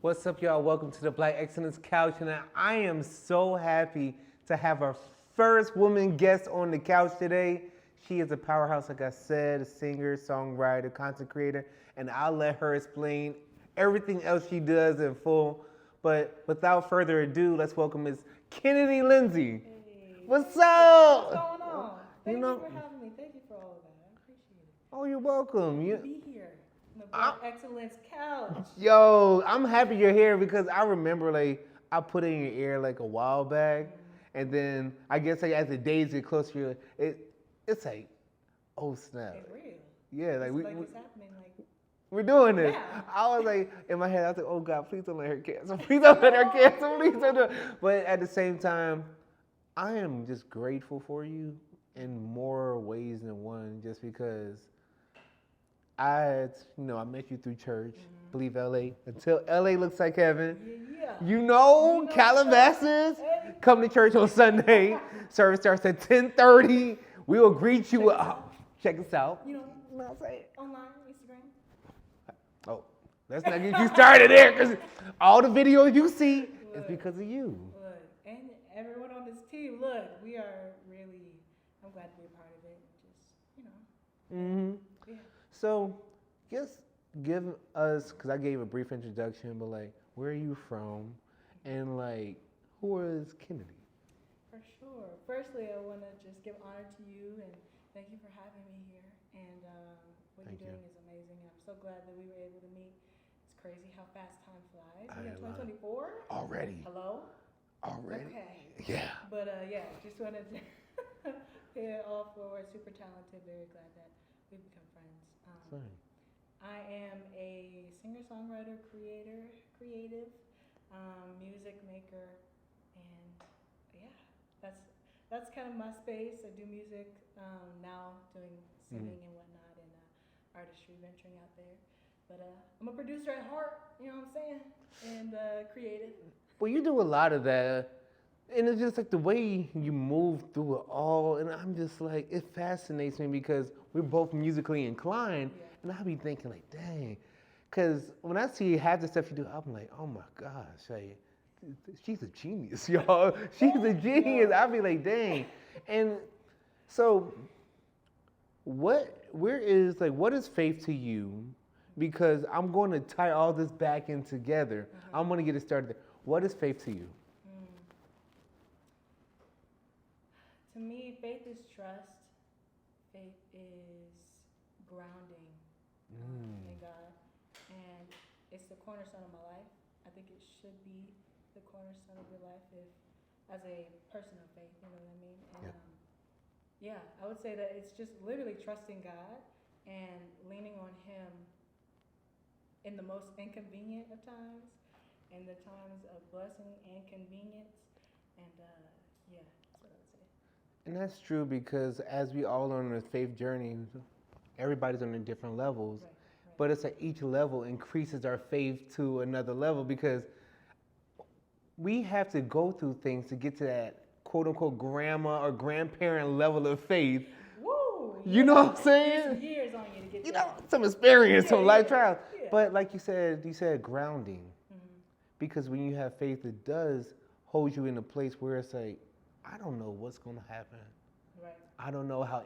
What's up, y'all? Welcome to the Black Excellence Couch, and I am so happy to have our first woman guest on the couch today. She is a powerhouse, like I said, a singer, songwriter, content creator, and I'll let her explain everything else she does in full. But without further ado, let's welcome Miss Kennedy Linsey. Hey. What's up? What's going on? Thank you for having me. Thank you for all of that. I appreciate it. Oh, you're welcome. To be here on the Black Excellence Couch. Yo, I'm happy you're here because I remember I put it in your ear a while back, and then I guess as the days get closer, it's like, oh snap. It's real. Yeah, It's we happening. we're doing this. Yeah. I was like in my head, I was like, oh God, please don't let her cancel. Please don't let her cancel. Please don't do it. But at the same time, I am just grateful for you in more ways than one, just because I met you through church, believe LA, until LA looks like heaven. Yeah. Calabasas, Hey. come to church on Sunday. Service starts at 10:30. We will greet you. Check us out. Online, Instagram. Oh, let's not get you started there, because all the videos you see is because of you. Look, and everyone on this team, look, we are really, I'm glad to be a part of it. Just, yeah. So, just give us, because I gave a brief introduction, but where are you from, and who is Kennedy? For sure. Firstly, I want to just give honor to you and thank you for having me here. And what Thank you're doing you. is amazing. I'm so glad that we were able to meet. It's crazy how fast time flies. I We're in love it. 2024. Already. Hello? Already? Okay. Yeah. But yeah, just wanted to pay it all forward. Super talented. Very glad that we've become friends. Sorry. I am a singer-songwriter, creative, music maker, and yeah, that's kind of my space. I do music now, doing singing and whatnot, and artistry, venturing out there. But I'm a producer at heart, you know what I'm saying, and creative. Well, you do a lot of that, and it's just the way you move through it all, and I'm just it fascinates me because we're both musically inclined, and I be thinking dang, because when I see half the stuff you do, I'm like, oh my gosh, she's a genius, y'all. She's a genius. I be like, dang. And so, what is faith to you? Because I'm going to tie all this back in together. I'm going to get it started there. What is faith to you? To me, faith is trust. Faith is grounding in God. And it's the cornerstone of my life. I think it should be the cornerstone of your life as a person of faith, you know what I mean? And yeah, I would say that it's just literally trusting God and leaning on Him in the most inconvenient of times, in the times of blessing and convenience. And yeah, that's what I would say. And that's true because as we all are on a faith journey, everybody's on their different levels. Right. But it's each level increases our faith to another level because we have to go through things to get to that quote unquote grandma or grandparent level of faith. Woo! You know what I'm saying? There's years on you to get there. Some experience, some life trials. Yeah. But like you said grounding. Because when you have faith, it does hold you in a place where it's I don't know what's going to happen. Right. I don't know how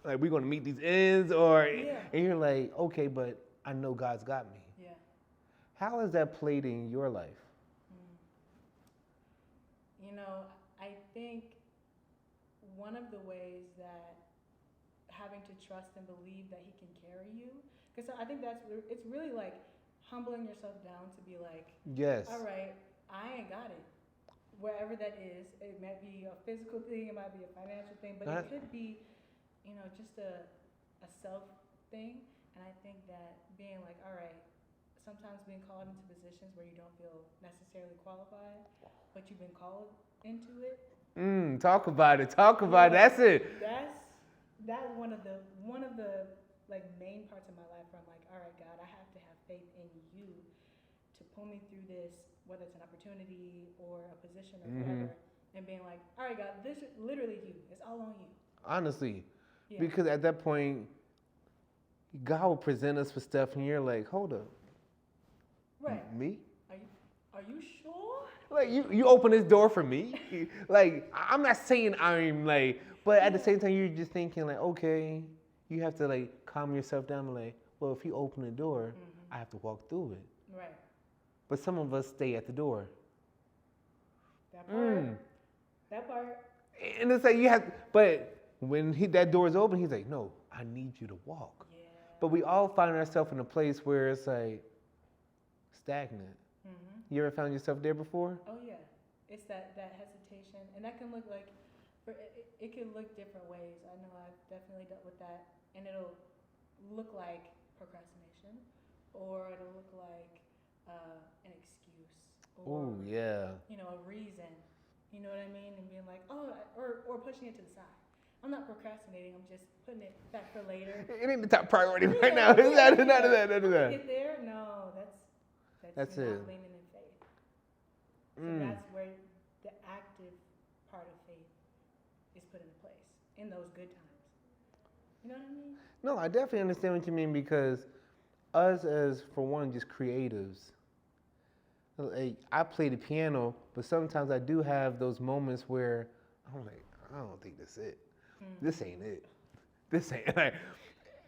we're going to meet these ends, and you're okay, but I know God's got me. Yeah. How has that played in your life? You know, I think one of the ways that having to trust and believe that He can carry you, because I think it's really humbling yourself down to be Yes. all right, I ain't got it. Wherever that is, it might be a physical thing, it might be a financial thing, but it could be, just a self thing. And I think that being all right, sometimes being called into positions where you don't feel necessarily qualified, but you've been called into it. Talk about it. That's it. That's one of the main parts of my life where I'm all right, God, I have to have faith in you to pull me through this, whether it's an opportunity or a position or whatever, and being all right, God, this is literally you. It's all on you. Honestly, because at that point, God will present us with stuff, and you're hold up. Right. Me? Are you? Are you sure? Like you open this door for me. Like I'm not saying I'm like, but at the same time you're just thinking like, okay, you have to like calm yourself down and like, well, if you open the door, I have to walk through it. Right. But some of us stay at the door. That part. That part. And it's like you have, but when that door is open, he's like, no, I need you to walk. Yeah. But we all find ourselves in a place where it's like stagnant. You ever found yourself there before? Oh yeah, it's that hesitation, and that can look like, it can look different ways. I know I've definitely dealt with that, and it'll look like procrastination, or it'll look like an excuse, or yeah. a reason. You know what I mean? And being like, oh, or pushing it to the side. I'm not procrastinating. I'm just putting it back for later. It ain't the top priority right now. It's none of that. Get there? No, that's it. not leaning in faith. So that's where the active part of faith is put into place in those good times. You know what I mean? No, I definitely understand what you mean because us as, for one, just creatives, like, I play the piano, but sometimes I do have those moments where I'm like, I don't think this is it. This ain't it. This ain't like.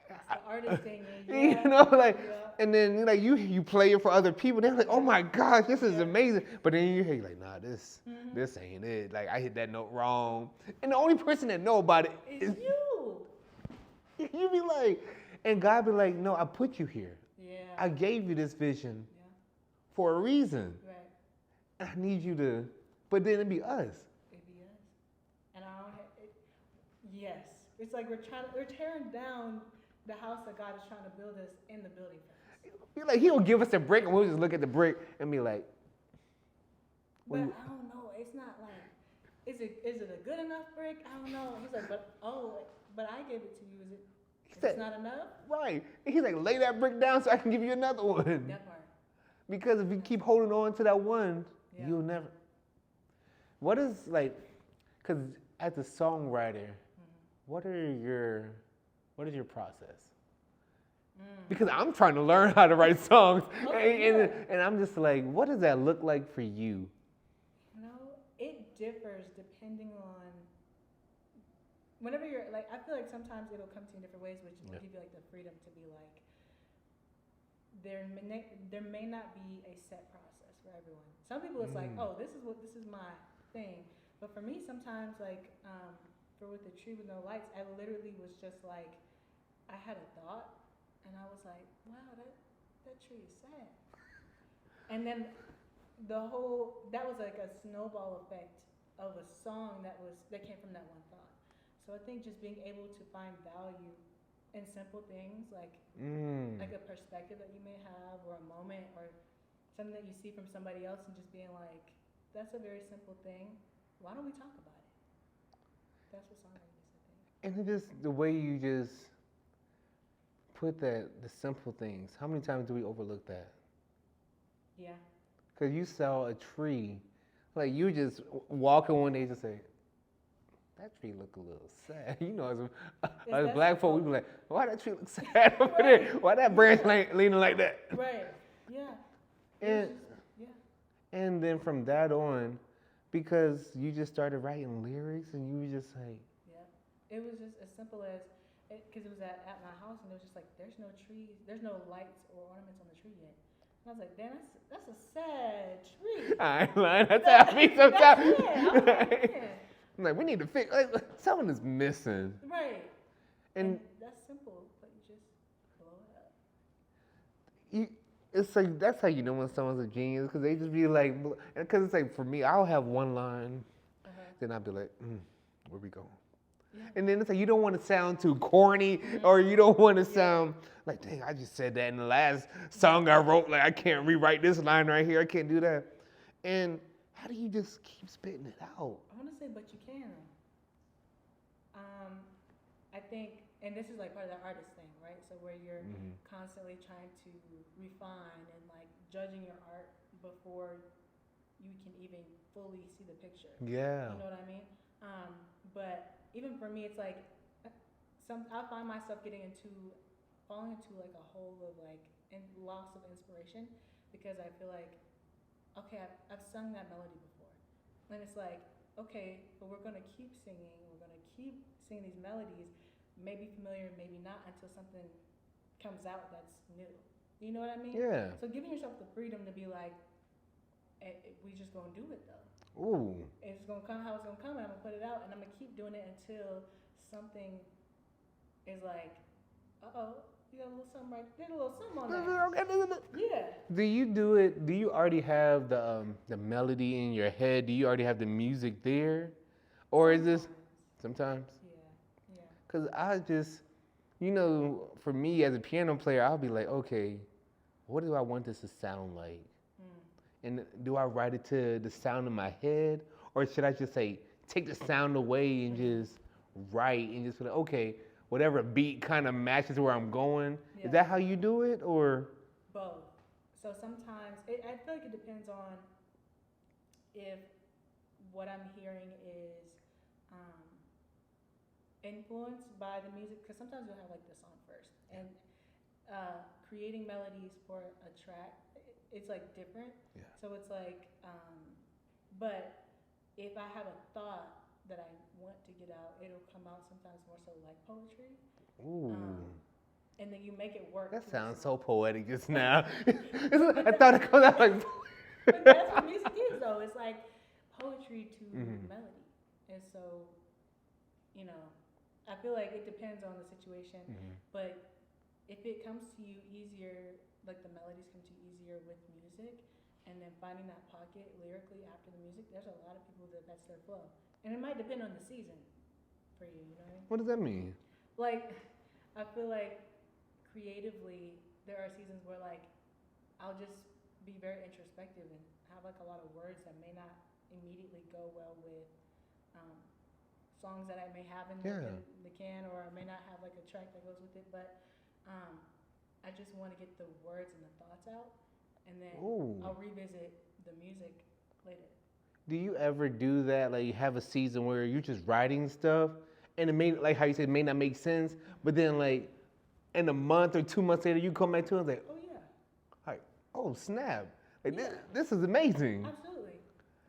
That's the artist thing. You know, like, and then like you play it for other people. They're like, oh my gosh, this is amazing. But then you're like, nah, this ain't it. Like I hit that note wrong, and the only person that know about it is you. You be like, and God be like, no, I put you here. Yeah. I gave you this vision for a reason. Right. And I need you to, but then it'd be us. It'd be us. And I don't have, yes. It's like we're tearing down the house that God is trying to build us in the building phase. You're like, he'll give us a brick and we'll just look at the brick and be like, but I don't know. It's not like, is it a good enough brick? I don't know. He's like, but I gave it to you. Is it not enough? Right. And he's like, lay that brick down so I can give you another one. That part. Because if you keep holding on to that one, you'll never. What is like, because as a songwriter, what is your process? Because I'm trying to learn how to write songs, and I'm just like, what does that look like for you? It differs depending on. Whenever you're like, I feel like sometimes it'll come to you in different ways, which will give you like the freedom to be like. There may not be a set process for everyone. Some people it's like, oh, this is my thing. But for me, sometimes like for With the Tree with No Lights, I literally was just like, I had a thought, and I was like, wow, that tree is sad. And then that was like a snowball effect of a song that came from that one thought. So I think just being able to find value in simple things like a perspective that you may have, or a moment, or something that you see from somebody else, and just being like, that's a very simple thing. Why don't we talk about it? That's what songwriting is, I think. And it just the way you just put the simple things. How many times do we overlook that? Yeah. Because you saw a tree, like you just walking one day, just say, that tree look a little sad. You know, as black folk, we be like, why that tree look sad over there? Why that branch leaning like that? Right. Yeah. And then from that on, because you just started writing lyrics, and you were just like, it was just as simple as, because it was at my house, and it was just like, there's no trees, there's no lights or ornaments on the tree yet. And I was like, damn, that's a sad tree. I ain't lying. That's how I feel sometimes. I'm like, we need to fix. Like, something is missing. Right. And that's simple, but you just blow it up. It's like that's how you know when someone's a genius, because they just be like, because it's like for me, I'll have one line, then I'll be like, where we going? Yeah. And then it's like you don't want to sound too corny, or you don't want to sound like, dang, I just said that in the last song I wrote. Like I can't rewrite this line right here. I can't do that. And how do you just keep spitting it out? I want to say, but you can. I think, and this is like part of the artist thing, right? So where you're constantly trying to refine and like judging your art before you can even fully see the picture. Yeah. You know what I mean? But even for me, it's like I find myself falling into like a hole of like loss of inspiration, because I feel like okay, I've sung that melody before. And it's like, okay, but we're going to keep singing. We're going to keep singing these melodies, maybe familiar, maybe not, until something comes out that's new. You know what I mean? Yeah. So giving yourself the freedom to be like, we just going to do it though. Ooh. It's going to come how it's going to come, and I'm going to put it out, and I'm going to keep doing it until something is like, uh-oh, you got a little something right, did a little something on that. Yeah. Do you do it? Do you already have the melody in your head? Do you already have the music there, or is this sometimes? Yeah, yeah. Cause I just, for me as a piano player, I'll be like, okay, what do I want this to sound like? And do I write it to the sound in my head, or should I just say take the sound away and just write and just be like, okay, whatever beat kind of matches where I'm going? Yeah. Is that how you do it, or? Both. So sometimes I feel like it depends on if what I'm hearing is influenced by the music, because sometimes you'll have like the song first, and creating melodies for a track, it's like different. Yeah. So it's like, but if I have a thought that I want to get out, it'll come out sometimes more so like poetry. Ooh. And then you make it work. That sounds so poetic just now. I thought it comes out like. But that's what music is, though. It's like poetry to melody, and so, I feel like it depends on the situation. But if it comes to you easier, like the melodies come to you easier with music, and then finding that pocket lyrically after the music, there's a lot of people that's their flow, and it might depend on the season for you. You know what I mean? What does that mean? Like, I feel like creatively, there are seasons where like I'll just be very introspective and have like a lot of words that may not immediately go well with songs that I may have in the can, or I may not have like a track that goes with it, but I just want to get the words and the thoughts out, and then I'll revisit the music later. Do you ever do that? Like, you have a season where you're just writing stuff, and it may, like how you said, it may not make sense, but then like in a month or 2 months later, you come back to it and like, Oh yeah. Like, oh snap! Like this is amazing. Absolutely.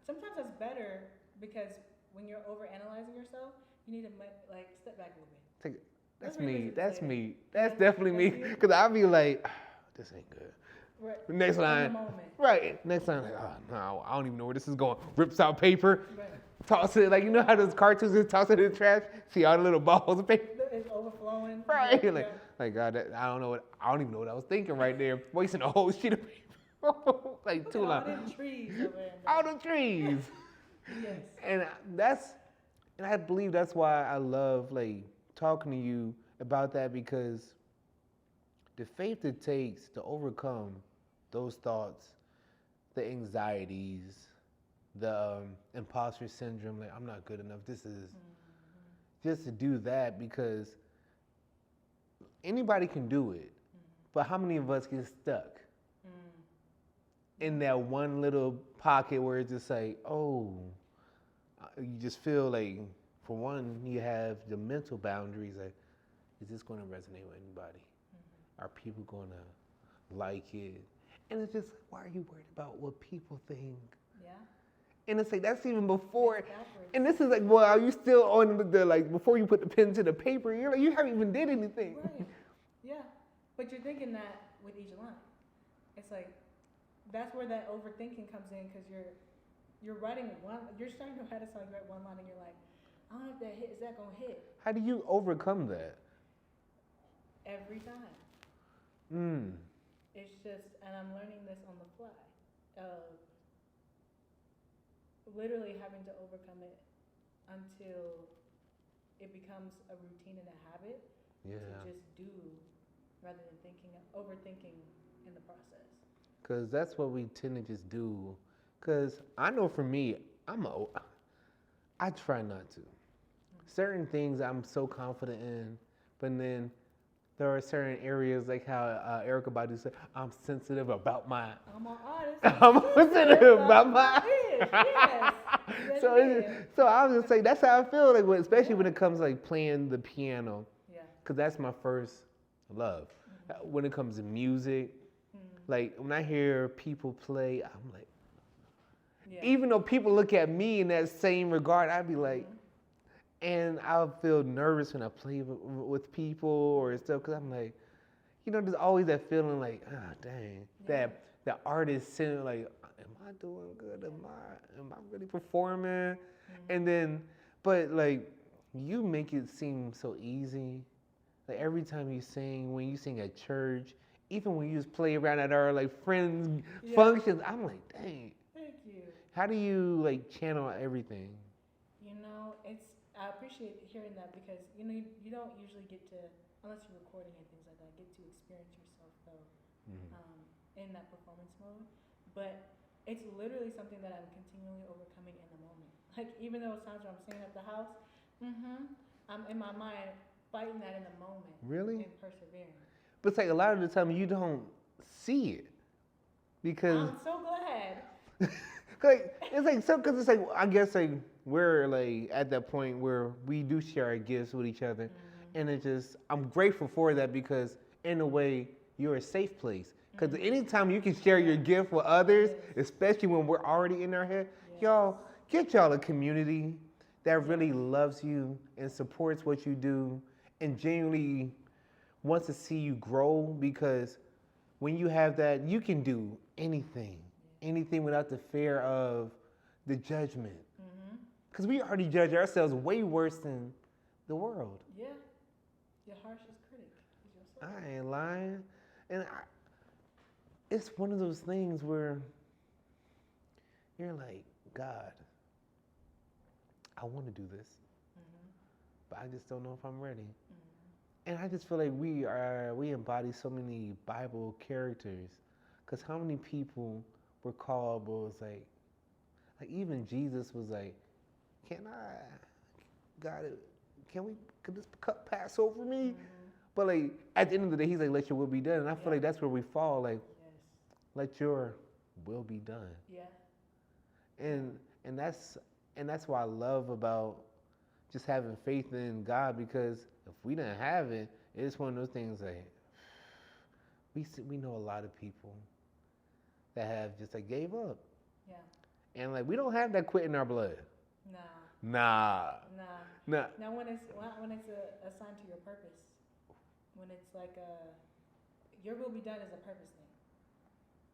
Sometimes that's better because when you're overanalyzing yourself, you need to like step back a little bit. That's me. That's me. That's definitely me. Because I'll be like, this ain't good. Right. Next line. Right. Next line, like, oh no, I don't even know where this is going. Rips out paper, toss it, like, you know how those cartoons just toss it in the trash? See all the little balls of paper? It's overflowing. Right. Like God, I don't even know what I was thinking right there. Wasting a whole sheet of paper. Like too long. All them trees over there. All the trees. Yes. And I believe that's why I love like talking to you about that, because the faith it takes to overcome those thoughts, the anxieties, the imposter syndrome, like I'm not good enough. This is just to do that, because anybody can do it, but how many of us get stuck in that one little pocket where it's just like, oh, you just feel like, for one, you have the mental boundaries, like, is this going to resonate with anybody? Are people going to like it? And it's just, why are you worried about what people think? Yeah. And it's like, that's even before. And this is like, well, are you still on the, like, before you put the pen to the paper, you're like, you haven't even did anything. Right. Yeah. But you're thinking that with each line. It's like, that's where that overthinking comes in, because you're writing you're starting to write a song, you write one line, and you're like, I don't know if that hit, is that going to hit? How do you overcome that? Every time. It's just, and I'm learning this on the fly, of literally having to overcome it until it becomes a routine and a habit to just do, rather than overthinking in the process. Because that's what we tend to just do. Because I know for me, I try not to. Certain things I'm so confident in, but then there are certain areas, like how Erykah Badu said, I'm sensitive about my... I'm an artist. I'm sensitive about my... Yes. So I was just saying, that's how I feel, like, especially when it comes to like playing the piano. Yeah. Because that's my first love. When it comes to music, like when I hear people play, I'm like, Yeah. Even though people look at me in that same regard, I'd be like, and I'll feel nervous when I play with people or stuff because I'm like, there's always that feeling like, ah, dang, that the artist sitting like, am I doing good? Am I really performing? And then, but like, you make it seem so easy. Like every time you sing, when you sing at church, even when you just play around at our like friends functions, I'm like, dang. Thank you. How do you like channel everything? I appreciate hearing that because you don't usually get to, unless you're recording and things like that, get to experience yourself though, in that performance mode. But it's literally something that I'm continually overcoming in the moment. Like even though it's times where I'm singing at the house, I'm in my mind fighting that in the moment. Really? And persevering. But it's like a lot of the time you don't see it because. I'm so glad. Because it's like I guess like we're like at that point where we do share our gifts with each other, and it just I'm grateful for that because in a way you're a safe place. Because anytime you can share your gift with others, especially when we're already in our head, y'all get y'all a community that really loves you and supports what you do and genuinely wants to see you grow because when you have that, you can do anything without the fear of the judgment. Because we already judge ourselves way worse than the world. Yeah. Your harshest critic is yourself. I ain't lying. And it's one of those things where you're like, God, I want to do this, but I just don't know if I'm ready. And I just feel like we embody so many Bible characters. Because how many people were called, but was like even Jesus was like, could this cup pass over me? But like at the end of the day, he's like, let your will be done. And I feel like that's where we fall. Like, let your will be done. Yeah. And that's what I love about just having faith in God because if we didn't have it, it's one of those things like we know a lot of people that have just like gave up. Yeah. And like we don't have that quit in our blood. Nah. Now when it's assigned to your purpose, when it's like your will be done is a purpose thing,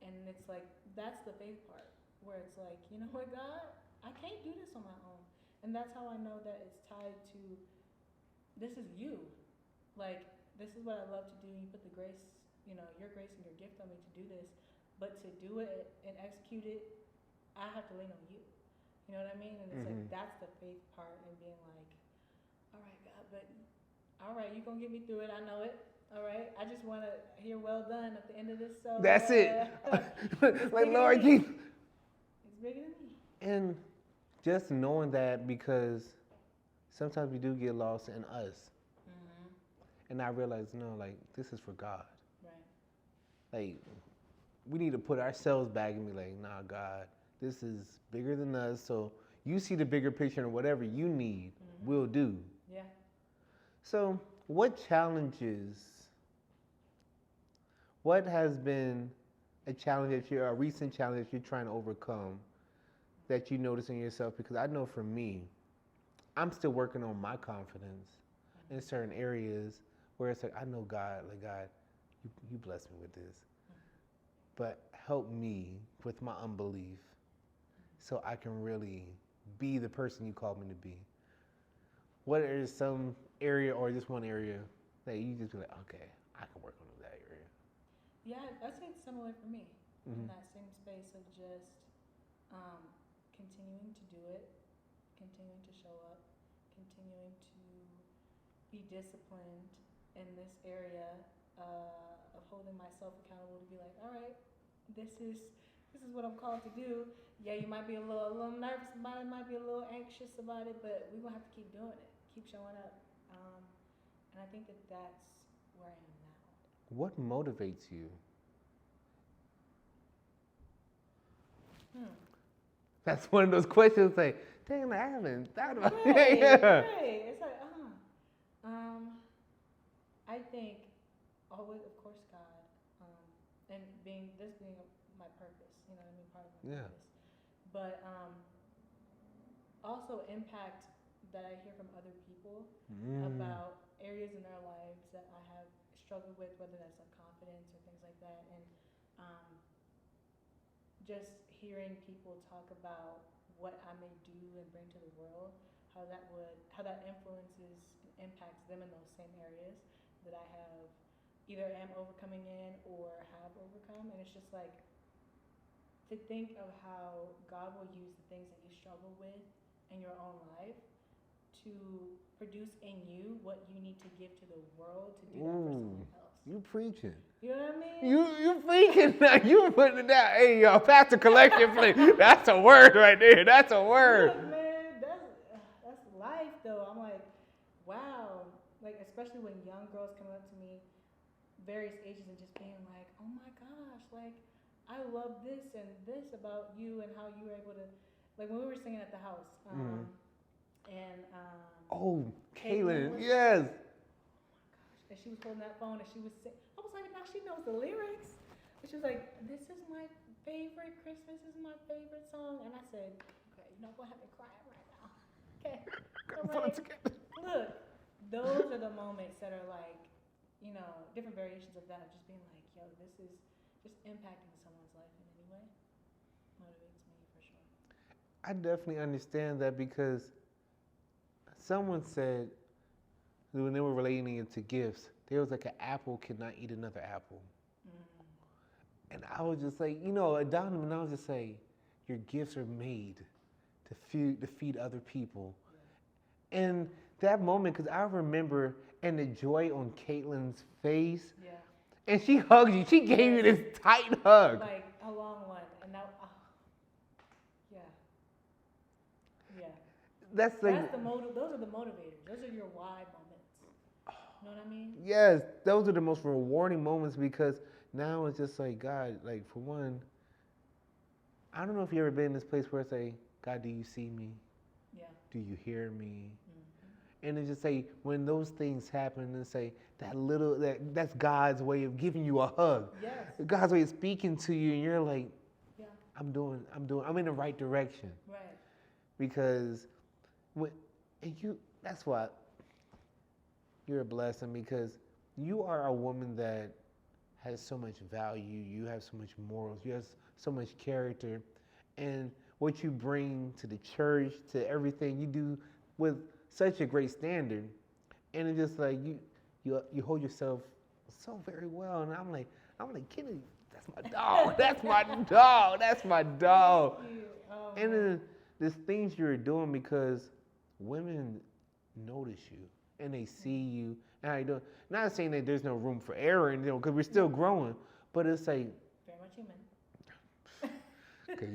and it's like that's the faith part where it's like, you know what, God, I can't do this on my own, and that's how I know that it's tied to this is you, like this is what I love to do. You put the grace, your grace and your gift on me to do this, but to do it and execute it, I have to lean on you. You know what I mean? And it's like that's the faith part and being like, all right, God, but all right, you're gonna get me through it. I know it. All right, I just want to hear well done at the end of this. So that's it. Like Lord Jesus. It's bigger than me. And just knowing that because sometimes we do get lost in us, and I realize no, like this is for God. Right. Like we need to put ourselves back and be like, nah, God. This is bigger than us, so you see the bigger picture and whatever you need, we'll do. Yeah. So, what has been a recent challenge that you're trying to overcome that you notice in yourself? Because I know for me, I'm still working on my confidence in certain areas where it's like, I know God, you bless me with this, but help me with my unbelief. So I can really be the person you called me to be. What is some area or just one area that you just be like, okay, I can work on that area? Yeah, I'd say it's similar for me in that same space of just continuing to do it, continuing to show up, continuing to be disciplined in this area of holding myself accountable to be like, all right, this is what I'm called to do. Yeah, you might be a little nervous about it, might be a little anxious about it, but we're going to have to keep doing it, keep showing up. And I think that's where I am now. What motivates you? That's one of those questions like, damn, I haven't thought about it. Right. It's like, I think always, of course, God, and being my purpose, you know what I mean, part of my purpose. but also impact that I hear from other people about areas in their lives that I have struggled with, whether that's like confidence or things like that, and um, just hearing people talk about what I may do and bring to the world, how that influences and impacts them in those same areas that I have either am overcoming in or have overcome, and it's just like to think of how God will use the things that you struggle with in your own life to produce in you what you need to give to the world to do that for someone else. You preaching. You know what I mean? You preaching now. You putting it down. Hey, yo, Pastor Collection Plate. That's a word right there. That's a word. Look, man, that's life though. I'm like, wow. Like, especially when young girls come up to me, various ages, and just being like, oh my gosh, like, I love this and this about you and how you were able to, like when we were singing at the house, and Oh, Caitlin Caitlin, yes. and she was holding that phone and she was singing. I was like, now she knows the lyrics. And she was like, this is my favorite Christmas, this is my favorite song. And I said, okay, you're not gonna have me crying right now. Okay. Look, those are the moments that are like, you know, different variations of that, of just being like, yo, this is just impacting someone's life in any way. Motivates me for sure. I definitely understand that because someone said when they were relating it to gifts, there was like an apple cannot eat another apple. And I was just like, you know, Adonam, and I was just like, your gifts are made to feed other people. Yeah. And that moment, because I remember, and the joy on Caitlin's face, yeah. And she hugged you. She gave you this tight hug. Like a long one, and now, yeah. That's like those are the motivators. Those are your why moments. You know what I mean? Yes, those are the most rewarding moments because now it's just like, God, like for one, I don't know if you ever been in this place where it's like, God, do you see me? Yeah. Do you hear me? And it's just say when those things happen and say that's God's way of giving you a hug. Yes. God's way of speaking to you and you're like, yeah. I'm in the right direction. Right. Because that's why you're a blessing because you are a woman that has so much value, you have so much morals, you have so much character, and what you bring to the church, to everything you do with such a great standard, and it's just like you hold yourself so very well, and I'm like Kennedy, that's my dog, that's my dog, that's my dog. Oh, and then there's things you're doing because women notice you and they see you and how you doing. Not saying that there's no room for error, and because we're still growing, but it's like very much human. Okay,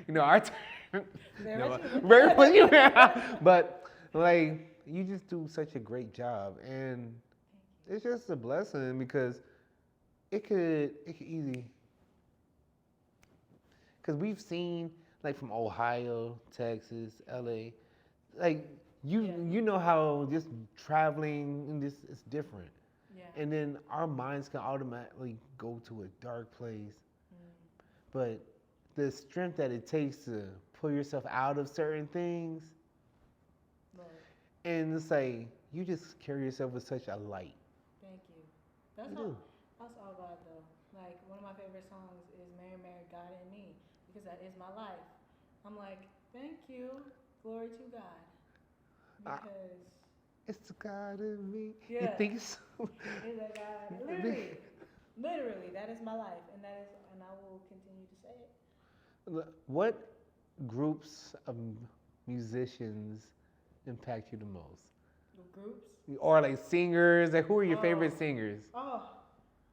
yeah. Our turn. Very much human. But like you just do such a great job, and it's just a blessing because it could easily. Because we've seen like from Ohio, Texas, LA, like you know how just traveling and this is different. Yeah. And then our minds can automatically go to a dark place. But the strength that it takes to pull yourself out of certain things, right. And it's like you just carry yourself with such a light. Thank you. That's all God though. Like one of my favorite songs is "Mary, Mary, God in Me" because that is my life. I'm like, thank you, glory to God, because it's God in me. Yeah. You think so? It's a God. Literally, that is my life, and I will continue to say it. What groups of musicians impact you the most? Groups? Or like singers? Like who are your favorite singers? Oh,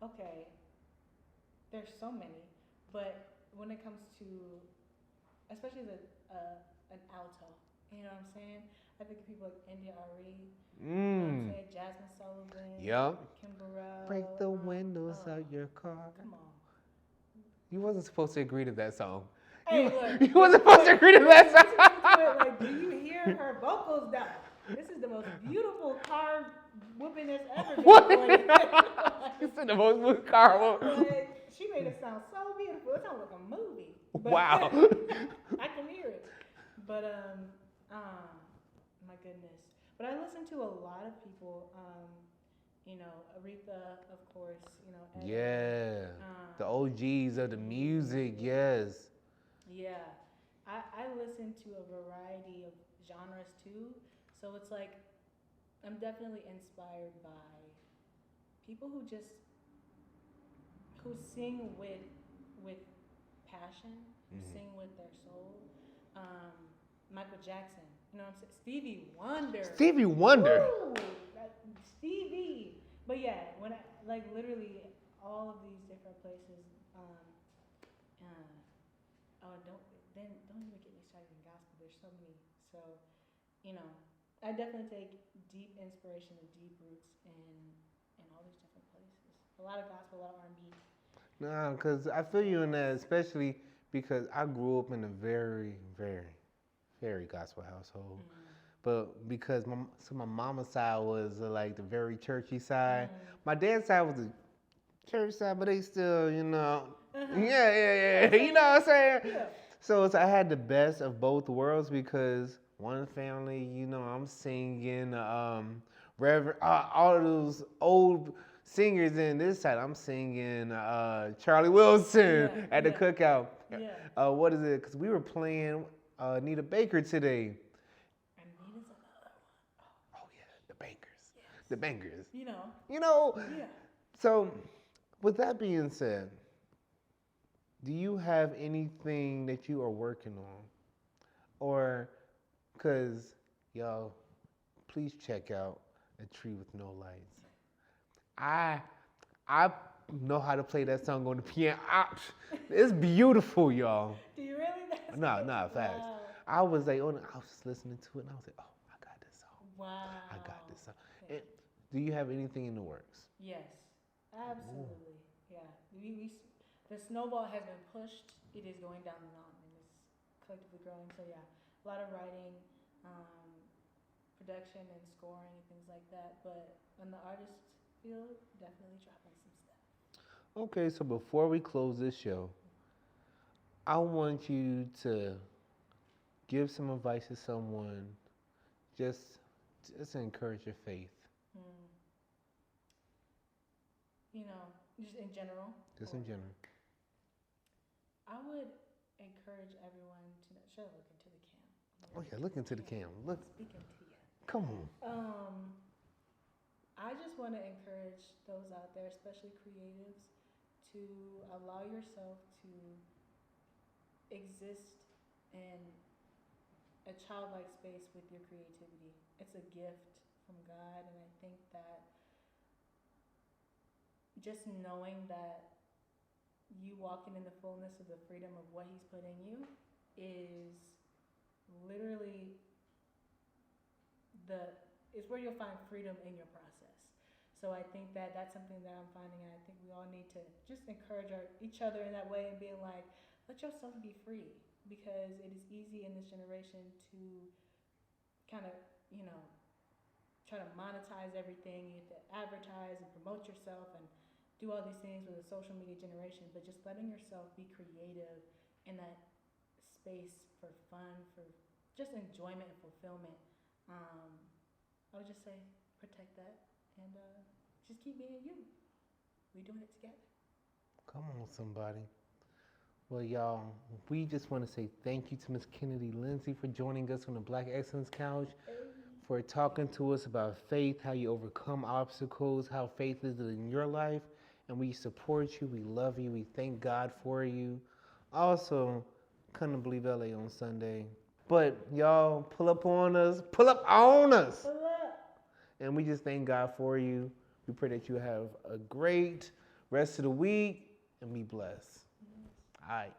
okay. There's so many, but when it comes to, especially an alto, you know what I'm saying? I think of people like India Ari, you know what I'm saying? Jasmine Sullivan, Yep. Kim Burrell. Break the windows out your car. Come on. You wasn't supposed to agree to that song. Hey, look. You wasn't supposed to agree to that song. Like, do you hear her vocals down? This is the most beautiful car whooping that's ever been recorded. You said the most beautiful car whooping. Like, she made it sound so beautiful. It sounded like a movie. But Wow. I can hear it. But my goodness. But I listen to a lot of people. You know, Aretha, of course. You know, Etta, Yeah. The um, OGs of the music, yes. yeah. I listen to a variety of genres too. So it's like I'm definitely inspired by people who sing with passion, who sing with their soul. Um, Michael Jackson, you know what I'm saying? Stevie Wonder. Stevie Wonder. Woo! Stevie. But yeah, when I like literally all of these different places. Uh, oh, don't even get me started in gospel. There's so many. So you know, I definitely take deep inspiration and deep roots in all these different places. A lot of gospel, a lot of R&B. No, because I feel you in that, especially because I grew up in a very, very, very gospel household. But because my mama's side was like the very churchy side, my dad's side was the church side, but they still, yeah. You know what I'm saying? Yeah. So I had the best of both worlds because one family, I'm singing Reverend, all of those old singers in this side. I'm singing Charlie Wilson at the cookout. Yeah. What is it? Because we were playing Anita Baker today. Anita's another one. Oh yeah, the Bankers. Yes. The Bankers. You know. Yeah. So with that being said, do you have anything that you are working on? Or, because, y'all, please check out A Tree with No Lights. I know how to play that song on the piano. It's beautiful, y'all. Do you really? No, facts. Wow. I was like, I was just listening to it and I was like, oh, I got this song. Wow. I got this song. And do you have anything in the works? Yes, absolutely. Ooh. Yeah. The snowball has been pushed. It is going down the mountain and it's collectively growing. So yeah, a lot of writing, production and scoring and things like that. But on the artist field, definitely dropping some stuff. Okay, so before we close this show, I want you to give some advice to someone just to encourage your faith. You know, just in general. Just in general. I would encourage everyone to look into the cam. Oh yeah, look into the cam. Look. Speaking to you. Come on. I just want to encourage those out there, especially creatives, to allow yourself to exist in a childlike space with your creativity. It's a gift from God, and I think that just knowing that you walking in the fullness of the freedom of what He's put in you is literally is where you'll find freedom in your process. So I think that that's something that I'm finding, and I think we all need to just encourage each other in that way and being like, let yourself be free, because it is easy in this generation to kind of, try to monetize everything. You have to advertise and promote yourself and do all these things with a social media generation, but just letting yourself be creative in that space for fun, for just enjoyment and fulfillment. I would just say protect that and just keep being you. We're doing it together. Come on, somebody. Well, y'all, we just want to say thank you to Miss Kennedy Linsey for joining us on the Black Excellence Couch, for talking to us about faith, how you overcome obstacles, how faith is in your life. And we support you, we love you, we thank God for you. Also, couldn't believe LA on Sunday. But y'all, pull up on us. Pull up. And we just thank God for you. We pray that you have a great rest of the week and be blessed. All right.